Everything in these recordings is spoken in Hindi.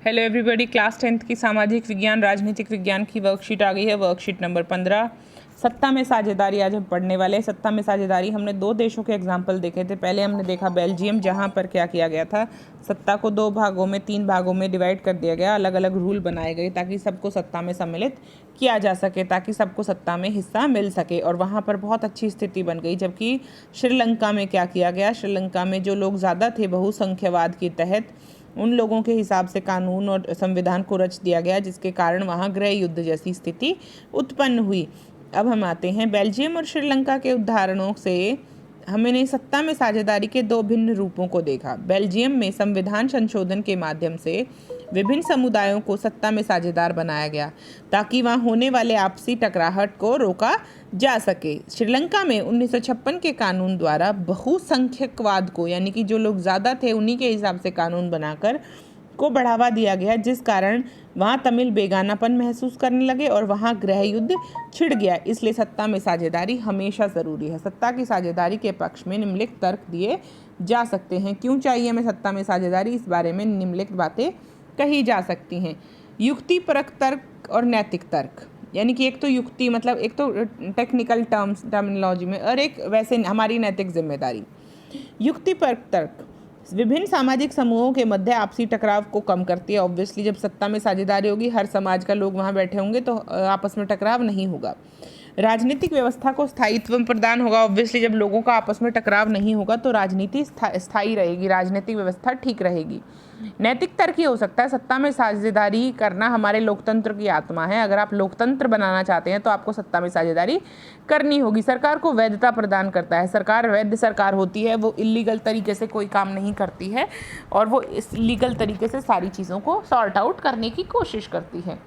हेलो एवरीबॉडी, क्लास 10th की सामाजिक विज्ञान राजनीतिक विज्ञान की वर्कशीट आ गई है। वर्कशीट नंबर 15, सत्ता में साझेदारी आज हम पढ़ने वाले हैं। सत्ता में साझेदारी हमने दो देशों के एग्जाम्पल देखे थे। पहले हमने देखा बेल्जियम, जहां पर क्या किया गया था, सत्ता को तीन भागों में डिवाइड कर दिया गया। अलग अलग रूल बनाए गए ताकि सबको सत्ता में सम्मिलित किया जा सके, ताकि सबको सत्ता में हिस्सा मिल सके, और वहाँ पर बहुत अच्छी स्थिति बन गई। जबकि श्रीलंका में क्या किया गया, श्रीलंका में जो लोग ज़्यादा थे बहुसंख्यवाद के तहत, उन लोगों के हिसाब से कानून और संविधान को रच दिया गया, जिसके कारण वहाँ गृह युद्ध जैसी स्थिति उत्पन्न हुई। अब हम आते हैं बेल्जियम और श्रीलंका के उदाहरणों से हमने सत्ता में साझेदारी के दो भिन्न रूपों को देखा। बेल्जियम में संविधान संशोधन के माध्यम से विभिन्न समुदायों को सत्ता में साझेदार बनाया गया ताकि वहां होने वाले आपसी टकराहट को रोका जा सके। श्रीलंका में 1956 के कानून द्वारा बहुसंख्यकवाद को, यानी कि जो लोग ज़्यादा थे उन्हीं के हिसाब से कानून बनाकर को बढ़ावा दिया गया, जिस कारण वहाँ तमिल बेगानापन महसूस करने लगे और वहाँ गृह युद्ध छिड़ गया। इसलिए सत्ता में साझेदारी हमेशा ज़रूरी है। सत्ता की साझेदारी के पक्ष में निम्नलिखित तर्क दिए जा सकते हैं। क्यों चाहिए हमें सत्ता में साझेदारी, इस बारे में निम्नलिखित बातें कही जा सकती हैं। युक्तिपरक तर्क और नैतिक तर्क, यानी कि एक तो युक्ति मतलब एक तो टेक्निकल टर्मिनोलॉजी में, और एक वैसे हमारी नैतिक जिम्मेदारी। युक्तिपरक तर्क विभिन्न सामाजिक समूहों के मध्य आपसी टकराव को कम करती है। ऑब्वियसली जब सत्ता में साझेदारी होगी, हर समाज का लोग वहाँ बैठे होंगे, तो आपस में टकराव नहीं होगा। राजनीतिक व्यवस्था को स्थायित्व प्रदान होगा। ऑब्वियसली जब लोगों का आपस में टकराव नहीं होगा तो राजनीति स्थायी रहेगी, राजनीतिक व्यवस्था ठीक रहेगी। नैतिक तर्क ही हो सकता है, सत्ता में साझेदारी करना हमारे लोकतंत्र की आत्मा है। अगर आप लोकतंत्र बनाना चाहते हैं तो आपको सत्ता में साझेदारी करनी होगी। सरकार को वैधता प्रदान करता है। सरकार वैध सरकार होती है, वो इलीगल तरीके से कोई काम नहीं करती है, और वो इस लीगल तरीके से सारी चीज़ों को सॉर्ट आउट करने की कोशिश करती है।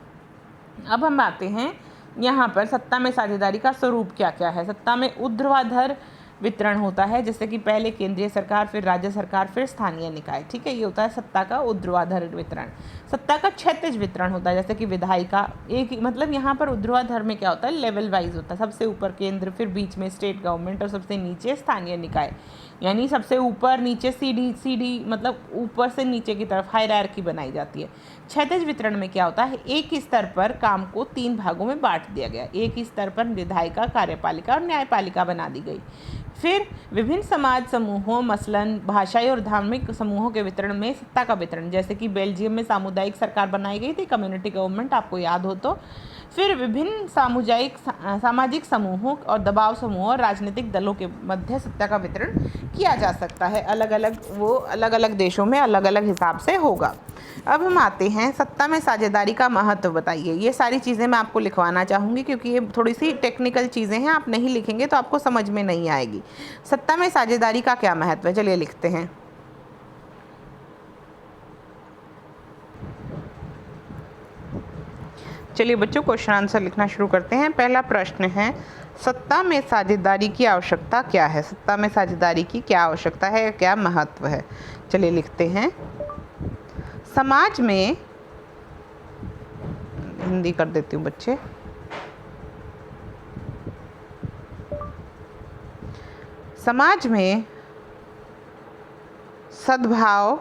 अब हम आते हैं यहाँ पर सत्ता में साझेदारी का स्वरूप क्या क्या है। सत्ता में ऊर्ध्वाधर वितरण होता है, जैसे कि पहले केंद्रीय सरकार, फिर राज्य सरकार, फिर स्थानीय निकाय। ठीक है, ये होता है सत्ता का ऊर्ध्वाधर वितरण। सत्ता का क्षैतिज वितरण होता है, जैसे कि विधायिका एक, मतलब यहाँ पर ऊर्ध्वाधर में क्या होता है, लेवल वाइज होता है। सबसे ऊपर केंद्र, फिर बीच में स्टेट गवर्नमेंट, और सबसे नीचे स्थानीय निकाय, यानी सबसे ऊपर नीचे सीढ़ी मतलब ऊपर से नीचे की तरफ हायरार्की बनाई जाती है। क्षैतिज वितरण में क्या होता है, एक ही स्तर पर काम को तीन भागों में बांट दिया गया। एक ही स्तर पर विधायिका, कार्यपालिका और न्यायपालिका बना दी गई। फिर विभिन्न समाज समूहों, मसलन भाषाई और धार्मिक समूहों के वितरण में सत्ता का वितरण, जैसे कि बेल्जियम में सामुदायिक सरकार बनाई गई थी, कम्युनिटी गवर्नमेंट, आपको याद हो तो। फिर विभिन्न सामाजिक समूहों और दबाव समूहों और राजनीतिक दलों के मध्य सत्ता का वितरण किया जा सकता है। अलग अलग देशों में अलग अलग हिसाब से होगा। अब हम आते हैं सत्ता में साझेदारी का महत्व बताइए। ये सारी चीज़ें मैं आपको लिखवाना चाहूँगी क्योंकि ये थोड़ी सी टेक्निकल चीज़ें हैं, आप नहीं लिखेंगे तो आपको समझ में नहीं आएगी। सत्ता में साझेदारी का क्या महत्व है, चलिए लिखते हैं। चलिए बच्चों, क्वेश्चन आंसर लिखना शुरू करते हैं। पहला प्रश्न है, सत्ता में साझेदारी की आवश्यकता क्या है। सत्ता में साझेदारी की क्या आवश्यकता है, क्या महत्व है, चलिए लिखते हैं। समाज में, हिंदी कर देती हूँ बच्चे, समाज में सद्भाव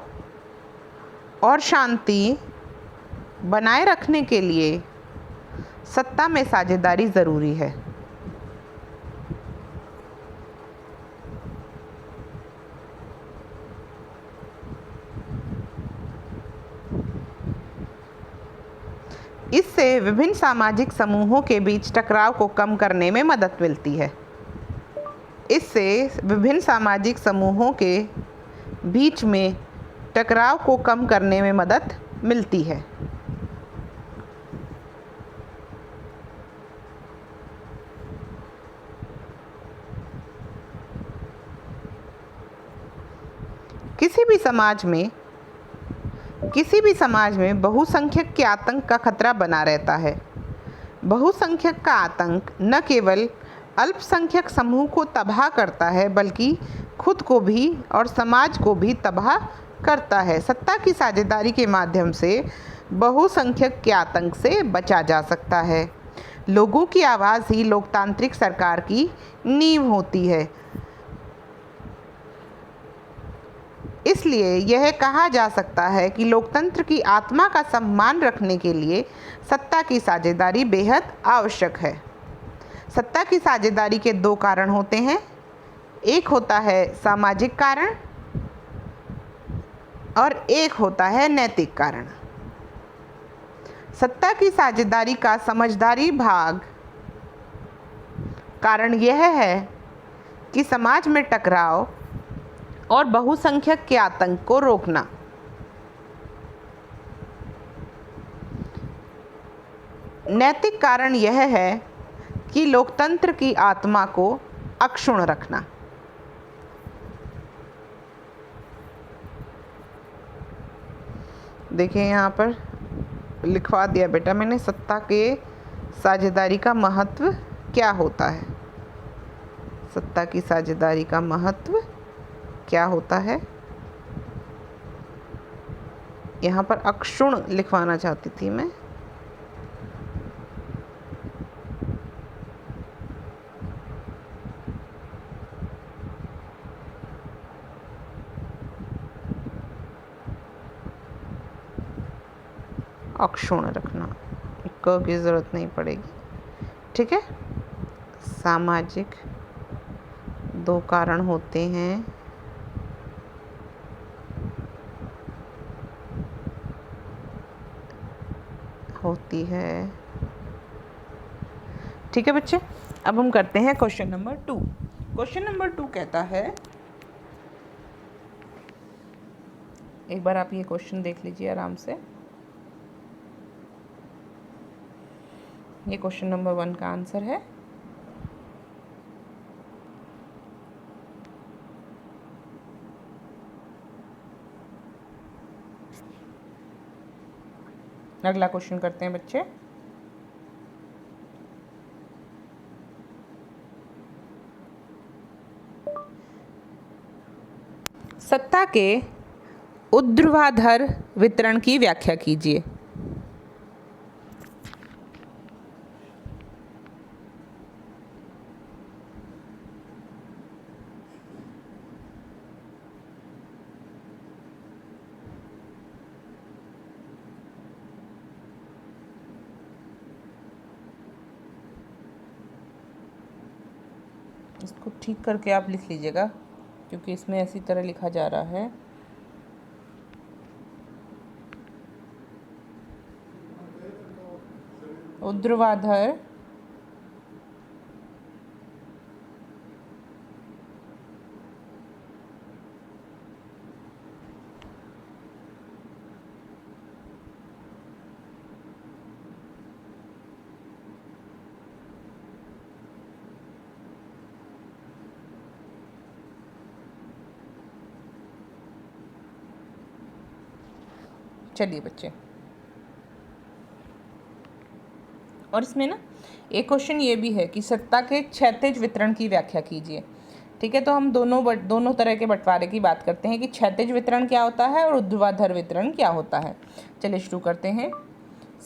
और शांति बनाए रखने के लिए सत्ता में साझेदारी ज़रूरी है। इससे विभिन्न सामाजिक समूहों के बीच टकराव को कम करने में मदद मिलती है। इससे विभिन्न सामाजिक समूहों के बीच में टकराव को कम करने में मदद मिलती है। किसी भी समाज में बहुसंख्यक के आतंक का खतरा बना रहता है। बहुसंख्यक का आतंक न केवल अल्पसंख्यक समूह को तबाह करता है, बल्कि खुद को भी और समाज को भी तबाह करता है। सत्ता की साझेदारी के माध्यम से बहुसंख्यक के आतंक से बचा जा सकता है। लोगों की आवाज़ ही लोकतांत्रिक सरकार की नींव होती है। इसलिए यह कहा जा सकता है कि लोकतंत्र की आत्मा का सम्मान रखने के लिए सत्ता की साझेदारी बेहद आवश्यक है। सत्ता की साझेदारी के दो कारण होते हैं, एक होता है सामाजिक कारण और एक होता है नैतिक कारण। सत्ता की साझेदारी का समझदारी भाग कारण यह है कि समाज में टकराव और बहुसंख्यक के आतंक को रोकना। नैतिक कारण यह है कि लोकतंत्र की आत्मा को अक्षुण्ण रखना। देखिए यहाँ पर लिखवा दिया बेटा मैंने, सत्ता के साझेदारी का महत्व क्या होता है। सत्ता की साझेदारी का महत्व क्या होता है, यहाँ पर अक्षुण्ण लिखवाना चाहती थी मैं। अक्षुण्ण रखना, क की ज़रूरत नहीं पड़ेगी, ठीक है। सामाजिक दो कारण होते हैं, होती है, ठीक है बच्चे। अब हम करते हैं क्वेश्चन नंबर 2। क्वेश्चन नंबर 2 कहता है, एक बार आप ये क्वेश्चन देख लीजिए आराम से। ये क्वेश्चन नंबर 1 का आंसर है। अगला क्वेश्चन करते हैं बच्चे। सत्ता के ऊर्ध्वाधर वितरण की व्याख्या कीजिए। इसको ठीक करके आप लिख लीजिएगा, क्योंकि इसमें ऐसी तरह लिखा जा रहा है। ऊर्ध्वाधर चलिए बच्चे, और इसमें ना एक क्वेश्चन ये भी है कि सत्ता के क्षैतिज वितरण की व्याख्या कीजिए। ठीक है, तो हम दोनों तरह के बंटवारे की बात करते हैं कि क्षैतिज वितरण क्या होता है और ऊर्ध्वाधर वितरण क्या होता है। चलिए शुरू करते हैं।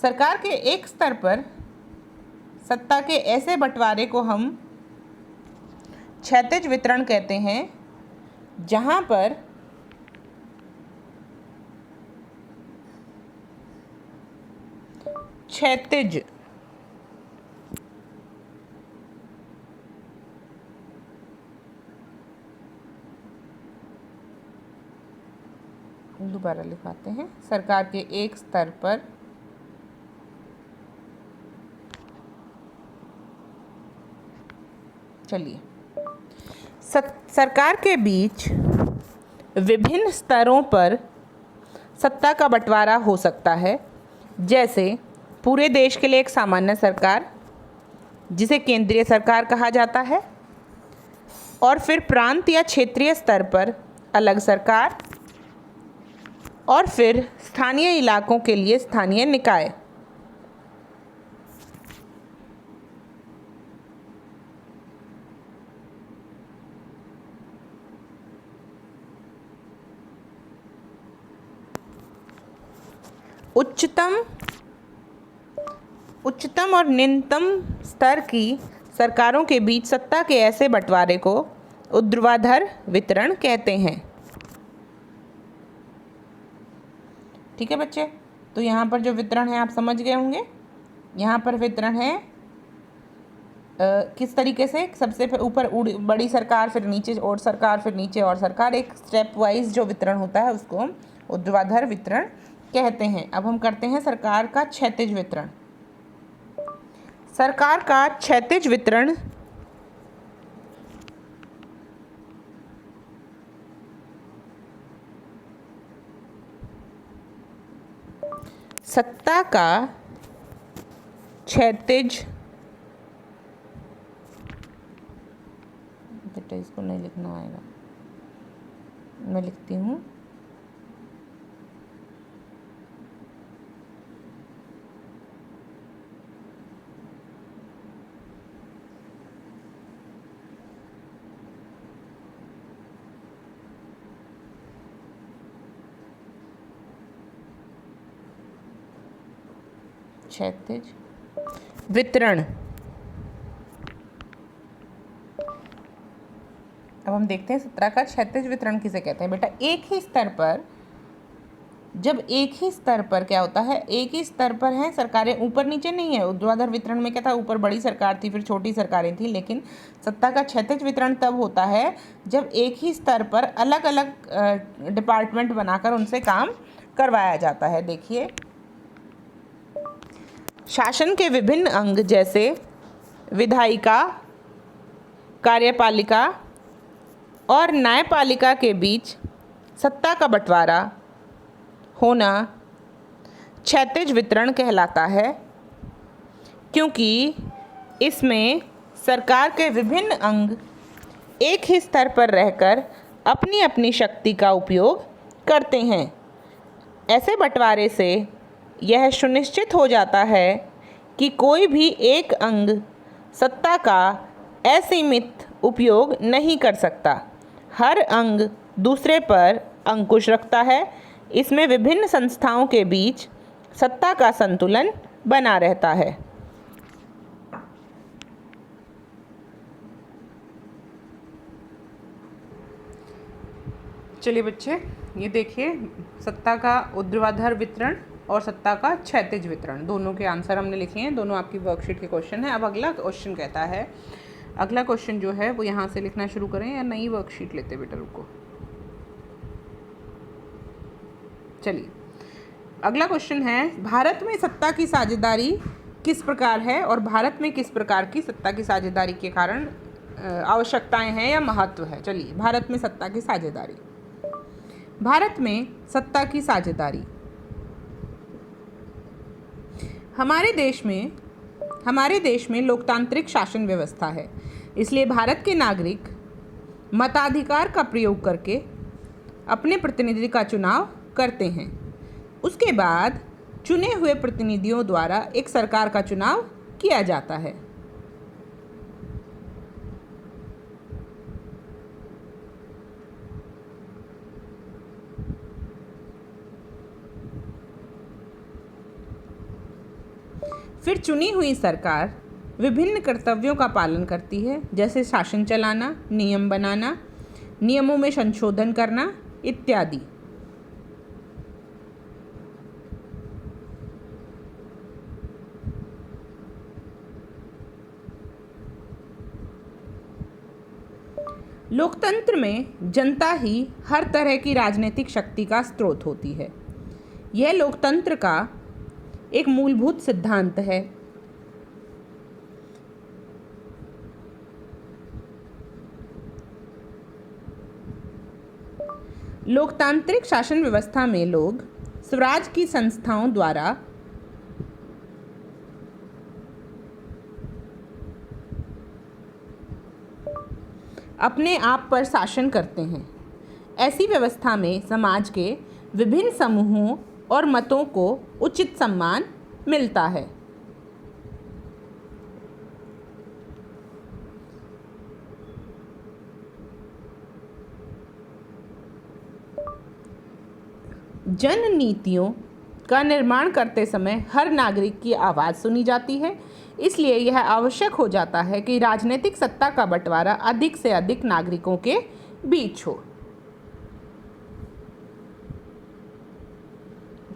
सरकार के एक स्तर पर सत्ता के ऐसे बंटवारे को हम क्षैतिज वितरण कहते हैं, जहां पर क्षैतिज दोबारा लिखवाते हैं। सरकार के एक स्तर पर चलिए सरकार के बीच विभिन्न स्तरों पर सत्ता का बंटवारा हो सकता है, जैसे पूरे देश के लिए एक सामान्य सरकार जिसे केंद्रीय सरकार कहा जाता है, और फिर प्रांत या क्षेत्रीय स्तर पर अलग सरकार, और फिर स्थानीय इलाकों के लिए स्थानीय निकाय। उच्चतम और निम्नतम स्तर की सरकारों के बीच सत्ता के ऐसे बंटवारे को ऊर्ध्वाधर वितरण कहते हैं। ठीक है बच्चे, तो यहाँ पर जो वितरण है आप समझ गए होंगे। यहाँ पर वितरण है किस तरीके से, सबसे ऊपर बड़ी सरकार, फिर नीचे और सरकार, फिर नीचे और सरकार, एक स्टेप वाइज जो वितरण होता है उसको हम ऊर्ध्वाधर वितरण कहते हैं। अब हम करते हैं सरकार का क्षैतिज वितरण। सरकार का क्षैतिज वितरण सत्ता का क्षैतिज, बेटा इसको नहीं लिखना आएगा, मैं लिखती हूँ, क्षैतिज वितरण। अब हम देखते हैं सत्ता का क्षैतिज वितरण किसे कहते हैं। बेटा एक ही स्तर पर, जब एक ही स्तर पर क्या होता है, एक ही स्तर पर है सरकारें, ऊपर नीचे नहीं है। ऊर्ध्वाधर वितरण में क्या था, ऊपर बड़ी सरकार थी, फिर छोटी सरकारें थी, लेकिन सत्ता का क्षैतिज वितरण तब होता है जब एक ही स्तर पर अलग अलग डिपार्टमेंट बनाकर उनसे काम करवाया जाता है। देखिए, शासन के विभिन्न अंग जैसे विधायिका, कार्यपालिका और न्यायपालिका के बीच सत्ता का बंटवारा होना क्षैतिज वितरण कहलाता है, क्योंकि इसमें सरकार के विभिन्न अंग एक ही स्तर पर रहकर अपनी अपनी शक्ति का उपयोग करते हैं। ऐसे बंटवारे से यह सुनिश्चित हो जाता है कि कोई भी एक अंग सत्ता का असीमित उपयोग नहीं कर सकता। हर अंग दूसरे पर अंकुश रखता है। इसमें विभिन्न संस्थाओं के बीच सत्ता का संतुलन बना रहता है। चलिए बच्चे, ये देखिए सत्ता का ऊर्ध्वाधर वितरण और सत्ता का क्षैतिज वितरण, दोनों के आंसर हमने लिखे हैं, दोनों आपकी वर्कशीट के क्वेश्चन है। अब अगला क्वेश्चन कहता है, अगला क्वेश्चन जो है वो यहाँ से लिखना शुरू करें या नई वर्कशीट लेते बेटा, रुको। चलिए अगला क्वेश्चन है, भारत में सत्ता की साझेदारी किस प्रकार है और भारत में किस प्रकार की सत्ता की साझेदारी के कारण आवश्यकताएं हैं या महत्व है। चलिए, भारत में सत्ता की साझेदारी। भारत में सत्ता की साझेदारी, हमारे देश में लोकतांत्रिक शासन व्यवस्था है, इसलिए भारत के नागरिक मताधिकार का प्रयोग करके अपने प्रतिनिधि का चुनाव करते हैं। उसके बाद चुने हुए प्रतिनिधियों द्वारा एक सरकार का चुनाव किया जाता है। फिर चुनी हुई सरकार विभिन्न कर्तव्यों का पालन करती है, जैसे शासन चलाना, नियम बनाना, नियमों में संशोधन करना इत्यादि। लोकतंत्र में जनता ही हर तरह की राजनीतिक शक्ति का स्रोत होती है। यह लोकतंत्र का एक मूलभूत सिद्धांत है। लोकतांत्रिक शासन व्यवस्था में लोग स्वराज की संस्थाओं द्वारा अपने आप पर शासन करते हैं। ऐसी व्यवस्था में समाज के विभिन्न समूहों और मतों को उचित सम्मान मिलता है। जन नीतियों का निर्माण करते समय हर नागरिक की आवाज़ सुनी जाती है, इसलिए यह आवश्यक हो जाता है कि राजनीतिक सत्ता का बंटवारा अधिक से अधिक नागरिकों के बीच हो।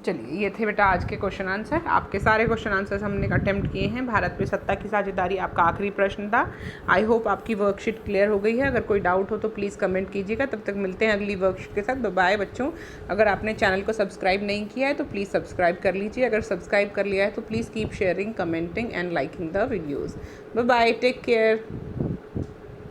चलिए ये थे बेटा आज के क्वेश्चन आंसर। आपके सारे क्वेश्चन आंसर्स हमने अटेम्प्ट किए हैं। भारत में सत्ता की साझेदारी आपका आखिरी प्रश्न था। आई होप आपकी वर्कशीट क्लियर हो गई है। अगर कोई डाउट हो तो प्लीज़ कमेंट कीजिएगा। तब तक मिलते हैं अगली वर्कशीट के साथ। बाय बच्चों। अगर आपने चैनल को सब्सक्राइब नहीं किया है तो प्लीज़ सब्सक्राइब कर लीजिए। अगर सब्सक्राइब कर लिया है तो please keep sharing, commenting and liking the videos. Bye, take care.